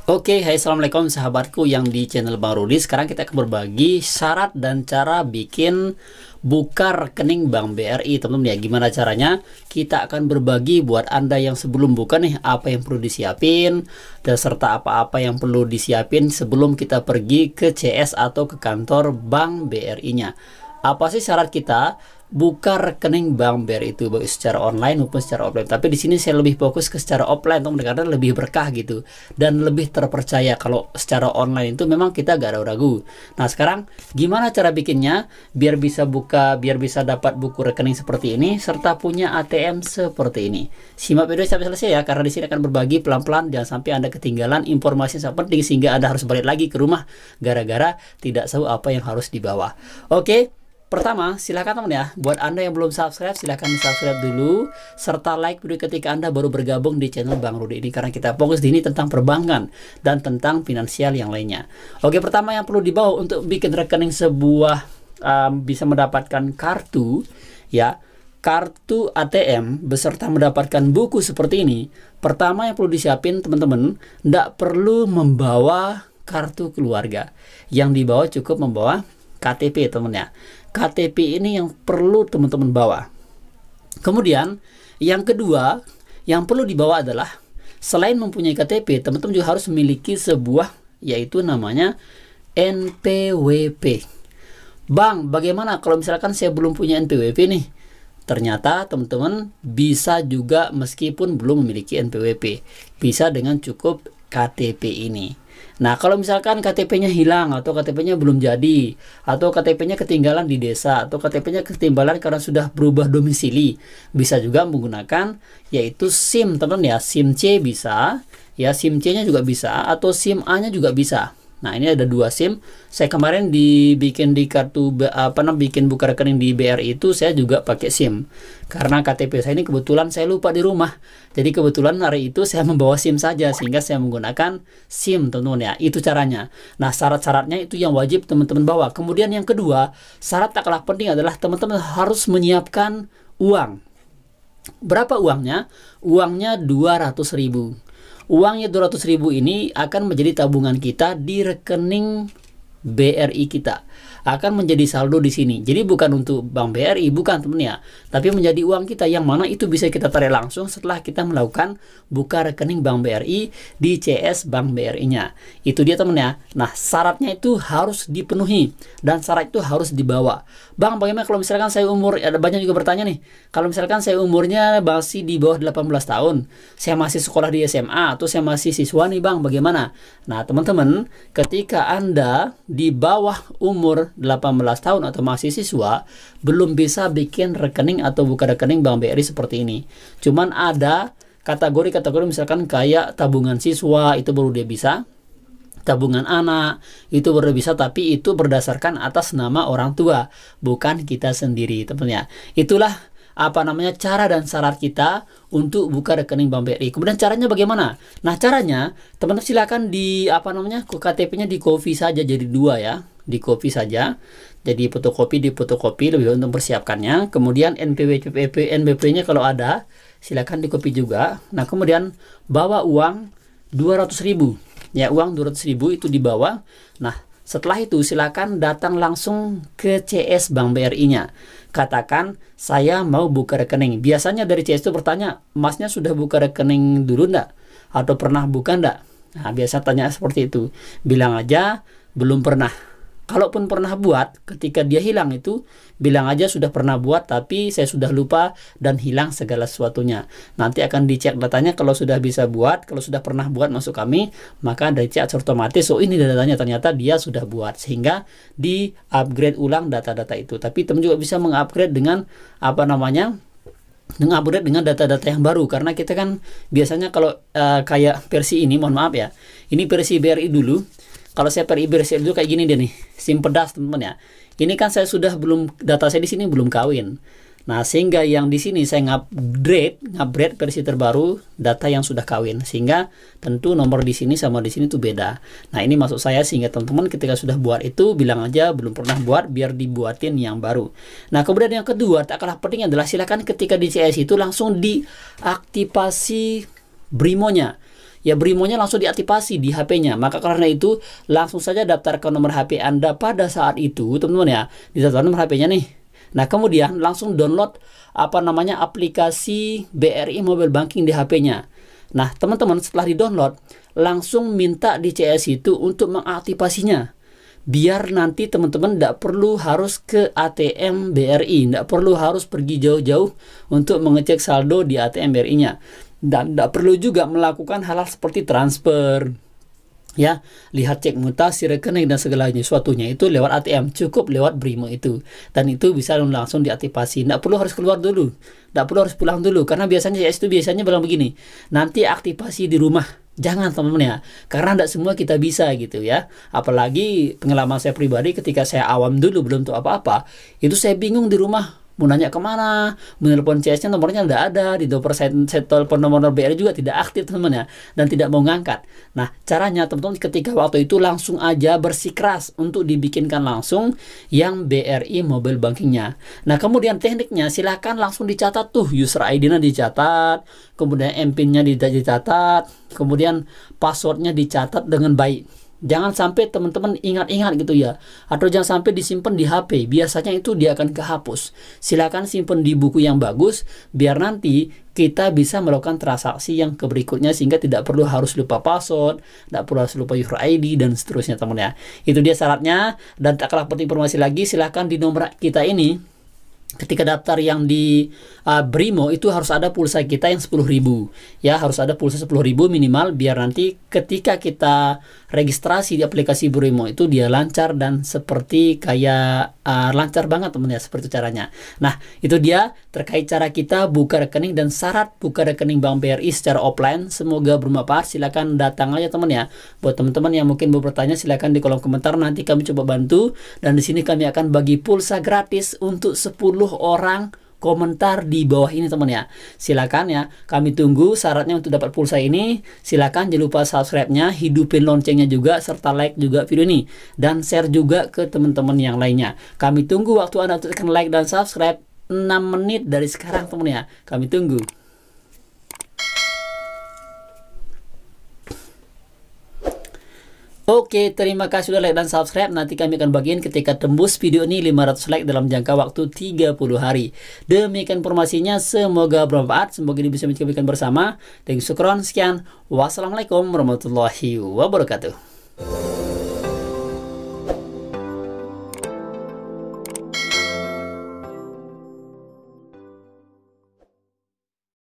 Oke, hai assalamualaikum sahabatku yang di channel Bang Rudi. Sekarang kita akan berbagi syarat dan cara bikin buka rekening Bank BRI, teman-teman ya. Gimana caranya? Kita akan berbagi buat Anda yang sebelum buka nih, apa yang perlu disiapin dan serta apa-apa yang perlu disiapin sebelum kita pergi ke CS atau ke kantor Bank BRI-nya. Apa sih syarat kita buka rekening Bank BRI itu, baik secara online maupun secara offline? Tapi di sini saya lebih fokus ke secara offline, teman-teman, karena lebih berkah gitu dan lebih terpercaya. Kalau secara online itu memang kita gak ragu-ragu. Nah, sekarang gimana cara bikinnya biar bisa buka, biar bisa dapat buku rekening seperti ini serta punya ATM seperti ini? Simak video sampai selesai ya, karena di sini akan berbagi pelan-pelan, jangan sampai Anda ketinggalan informasi yang sangat penting sehingga Anda harus balik lagi ke rumah gara-gara tidak tahu apa yang harus dibawa. Oke. Pertama, silahkan teman ya, buat Anda yang belum subscribe, silahkan di subscribe dulu, serta like video ketika Anda baru bergabung di channel Bang Rudi ini, karena kita fokus di ini tentang perbankan dan tentang finansial yang lainnya. Oke, pertama yang perlu dibawa untuk bikin rekening sebuah bisa mendapatkan kartu ya, kartu ATM beserta mendapatkan buku seperti ini. Pertama yang perlu disiapin teman-teman, tidak perlu membawa kartu keluarga. Yang dibawa cukup membawa KTP, teman ya. KTP ini yang perlu teman-teman bawa. Kemudian yang kedua yang perlu dibawa adalah, selain mempunyai KTP, teman-teman juga harus memiliki sebuah, yaitu namanya NPWP. Bang, bagaimana kalau misalkan saya belum punya NPWP nih? Ternyata teman-teman bisa juga meskipun belum memiliki NPWP, bisa dengan cukup KTP ini. Nah, kalau misalkan KTP-nya hilang atau KTP-nya belum jadi, atau KTP-nya ketinggalan di desa, atau KTP-nya ketinggalan karena sudah berubah domisili, bisa juga menggunakan yaitu SIM, teman-teman ya. SIM C bisa, ya SIM C-nya juga bisa, atau SIM A-nya juga bisa. Nah, ini ada dua SIM. Saya kemarin dibikin di kartu bikin buka rekening di BRI itu saya juga pakai SIM. Karena KTP saya ini kebetulan saya lupa di rumah. Jadi kebetulan hari itu saya membawa SIM saja sehingga saya menggunakan SIM, teman-teman ya. Itu caranya. Nah, syarat-syaratnya itu yang wajib teman-teman bawa. Kemudian yang kedua, syarat tak kalah penting adalah teman-teman harus menyiapkan uang. Berapa uangnya? Uangnya 200.000. Uangnya 200.000 ini akan menjadi tabungan kita di rekening BRI kita, akan menjadi saldo di sini. Jadi bukan untuk Bank BRI, bukan teman ya, tapi menjadi uang kita yang mana itu bisa kita tarik langsung setelah kita melakukan buka rekening Bank BRI di CS Bank BRI-nya. Itu dia teman ya. Nah, syaratnya itu harus dipenuhi dan syarat itu harus dibawa. Bang, bagaimana kalau misalkan saya umur, ada banyak juga bertanya nih, kalau misalkan saya umurnya masih di bawah 18 tahun, saya masih sekolah di SMA atau saya masih siswa nih Bang, bagaimana? Nah, teman-teman, ketika Anda di bawah umur 18 tahun atau masih siswa, belum bisa bikin rekening atau buka rekening Bank BRI seperti ini. Cuman ada kategori-kategori, misalkan kayak tabungan siswa, itu baru dia bisa. Tabungan anak, itu baru bisa, tapi itu berdasarkan atas nama orang tua, bukan kita sendiri, teman-teman ya. Itulah cara dan syarat kita untuk buka rekening Bank BRI. Kemudian caranya bagaimana? Nah, caranya teman-teman silakan di KTP-nya di copy saja jadi dua ya, di copy saja. Jadi fotokopi lebih baik untuk persiapkannya. Kemudian NPWP-nya kalau ada silakan di copy juga. Nah, kemudian bawa uang 200.000. Ya, uang 200.000 itu dibawa. Nah, setelah itu silakan datang langsung ke CS Bank BRI-nya. Katakan saya mau buka rekening. Biasanya dari CS itu bertanya, Masnya sudah buka rekening dulu enggak? Atau pernah buka enggak? Nah, biasa tanya seperti itu. Bilang aja belum pernah. Kalaupun pernah buat, ketika dia hilang itu, bilang aja sudah pernah buat, tapi saya sudah lupa dan hilang segala sesuatunya. Nanti akan dicek datanya, kalau sudah bisa buat, kalau sudah pernah buat masuk kami, maka dicek otomatis, oh ini datanya, ternyata dia sudah buat. Sehingga di-upgrade ulang data-data itu. Tapi teman juga bisa mengupgrade dengan mengupgrade dengan data-data yang baru, karena kita kan biasanya kalau kayak versi ini, mohon maaf ya, ini versi BRI dulu. Kalau saya versi dulu kayak gini dia nih, SIM pedas teman-teman ya. Ini kan saya sudah data saya di sini belum kawin. Nah, sehingga yang di sini saya ngupgrade versi terbaru data yang sudah kawin, sehingga tentu nomor di sini sama di sini tuh beda. Nah, ini maksud saya, sehingga teman-teman ketika sudah buat itu bilang aja belum pernah buat, biar dibuatin yang baru. Nah, kemudian yang kedua tak kalah penting adalah silakan ketika di CS itu langsung diaktifasi Brimonya. ya Brimonya langsung diaktifasi di HP-nya. Maka karena itu langsung saja daftarkan nomor HP Anda pada saat itu, teman-teman ya. Didaftarkan nomor HP-nya nih. Nah, kemudian langsung download aplikasi BRI Mobile Banking di HP-nya. Nah, teman-teman setelah di-download, langsung minta di CS itu untuk mengaktifasinya. Biar nanti teman-teman tidak perlu harus ke ATM BRI, tidak perlu harus pergi jauh-jauh untuk mengecek saldo di ATM BRI-nya. Dan tidak perlu juga melakukan hal-hal seperti transfer, ya, lihat cek mutasi rekening dan segala sesuatunya itu lewat ATM, cukup lewat Brimo itu, dan itu bisa langsung diaktifasi. Tidak perlu harus keluar dulu, tidak perlu harus pulang dulu, karena biasanya CS itu biasanya bilang begini, nanti aktifasi di rumah. Jangan teman-teman ya, karena tidak semua kita bisa gitu ya. Apalagi pengalaman saya pribadi ketika saya awam dulu belum tahu apa-apa, itu saya bingung di rumah mau nanya kemana, menelpon CS-nya nomornya tidak ada, di saya telepon nomor BRI juga tidak aktif teman-teman ya, dan tidak mau ngangkat. Nah, caranya teman-teman ketika waktu itu langsung aja bersikeras untuk dibikinkan langsung yang BRI Mobile Bankingnya. Nah, kemudian tekniknya silahkan langsung dicatat tuh, user ID-nya dicatat, kemudian MPIN-nya dicatat, kemudian passwordnya dicatat dengan baik. Jangan sampai teman-teman ingat-ingat gitu ya, atau jangan sampai disimpan di HP, biasanya itu dia akan kehapus. Silakan simpan di buku yang bagus, biar nanti kita bisa melakukan transaksi yang berikutnya, sehingga tidak perlu harus lupa password, tidak perlu harus lupa user ID, dan seterusnya teman ya. Itu dia syaratnya, dan tak kalah penting informasi lagi, silakan di nomor kita ini, ketika daftar yang di Brimo itu harus ada pulsa kita yang 10.000 ya, harus ada pulsa 10.000 minimal, biar nanti ketika kita registrasi di aplikasi Brimo itu dia lancar dan seperti kayak lancar banget teman ya, seperti caranya. Nah, itu dia terkait cara kita buka rekening dan syarat buka rekening Bank BRI secara offline. Semoga bermanfaat, silakan datang aja teman ya. Buat teman-teman yang mungkin mau bertanya, silakan di kolom komentar, nanti kami coba bantu, dan di sini kami akan bagi pulsa gratis untuk 10 orang komentar di bawah ini teman ya. Silakan ya, kami tunggu. Syaratnya untuk dapat pulsa ini, silakan jangan lupa subscribe-nya, hidupin loncengnya juga, serta like juga video ini, dan share juga ke teman-teman yang lainnya. Kami tunggu waktu Anda untuk tekan like dan subscribe 6 menit dari sekarang teman ya. Kami tunggu. Oke, terima kasih sudah like dan subscribe. Nanti kami akan bagiin ketika tembus video ini 500 like dalam jangka waktu 30 hari. Demikian informasinya, semoga bermanfaat, semoga ini bisa menjadikan bersama. Dan syukron, sekian. Wassalamualaikum warahmatullahi wabarakatuh.